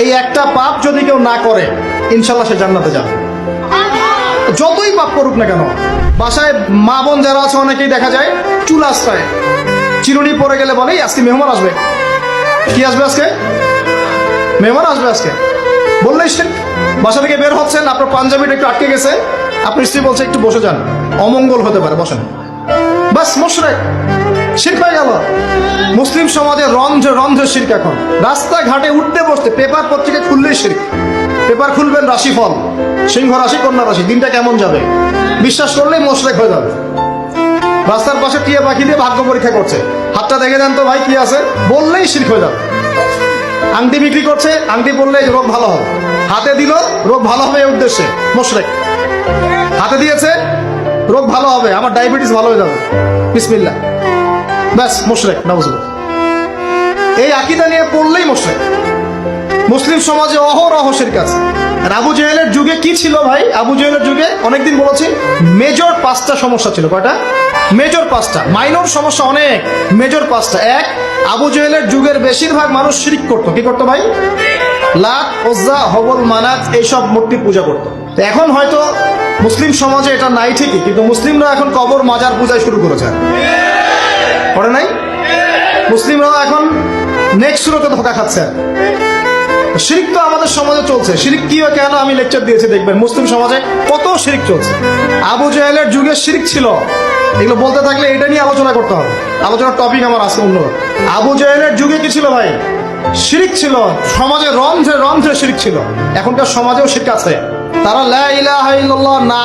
এই একটা পাপ যদি কেউ না করে ইনশাল্লাহ সে জান্নাতে যাবে, যতই পাপ করুক না কেন। বাসায় মা বোন যারা আছে অনেকেই দেখা যায় চুল আশ্রয় চিরুনি পরে গেলে বলে আজকে মেহমান আসবে। কি আসবে আজকে? মেহমান আসবে আজকে বললেই সে বাসা থেকে বের হচ্ছেন, আপনার পাঞ্জাবিটা একটু আটকে গেছে, আপনার স্ত্রী বলছে একটু বসে যান, অমঙ্গল হতে পারে, বসেন। বাস মুশরিক, শিরক হয়ে গেল। মুসলিম সমাজে রন্ধ্রে রন্ধ্রে শিরক। এখন রাস্তাঘাটে উঠতে বসতে পেপার পত্রিকা খুললেই শিরক। পেপার খুলবেন রাশিফল, সিংহ রাশি কন্যা রাশি, দিনটা কেমন যাবে বিশ্বাস করলেই মুশরিক হয়ে যাবে। রাস্তার পাশে টিয়া পাখি দিয়ে ভাগ্য পরীক্ষা করছে, হাতটা দেখে দেন তো ভাই কি আছে, বললেই শিরক হয়ে যাবে। আংটি বিক্রি করছে, আংটি পরলে রোগ ভালো হবে, হাতে দিল রোগ ভালো হবে এই উদ্দেশ্যে, মুশরিক। হাতে দিয়েছে রোগ ভালো হবে, আমার ডায়াবেটিস ভালো হয়ে যাবে, বিসমিল্লাহ, ব্যাস মুশরিক, নাউজুবিল্লাহ। এই আকীদা নিয়ে পড়লেই মুশরিক। মুসলিম সমাজে অহরহ শিরক আছে। আর আবু জেহেলের যুগে কি ছিল ভাই? আবু জেহেলের যুগে অনেকদিন বলেছি মেজর 5টা সমস্যা ছিল। কয়টা? মেজর 5টা, মাইনর সমস্যা অনেক, মেজর 5টা। এক, আবু জেহেলের যুগের বেশিরভাগ মানুষ শিরক করতো। কি করতো ভাই? লাত, উজ্জা, হবল, মানাত এইসব মূর্তি পূজা করতো। এখন হয়তো মুসলিম সমাজে এটা নাই ঠিকই, কিন্তু মুসলিমরা এখন কবর মাজার পূজায় শুরু করেছে, করে নাই? মুসলিমরাও এখন নেক্সট সুরতে ধোকা খাচ্ছে। শিরক তো আমাদের সমাজে চলছে। শিরক কি হয় কেন আমি লেকচার দিয়েছি, দেখবেন মুসলিম সমাজে কত শিরক চলছে। আবু জেহেলের যুগে শিরক ছিল, এগুলো বলতে থাকলে এটা নিয়ে আলোচনা করতে হবে। আলোচনার টপিক আমার আজকে অন্য। আবু জেহেলের যুগে কি ছিল ভাই? শিরক ছিল, সমাজে রন্ধ্রে রন্ধ্রে শিরক ছিল। এখনকার সমাজেও শিরক আছে। তারা লা ইলাহা ইল্লাল্লাহ না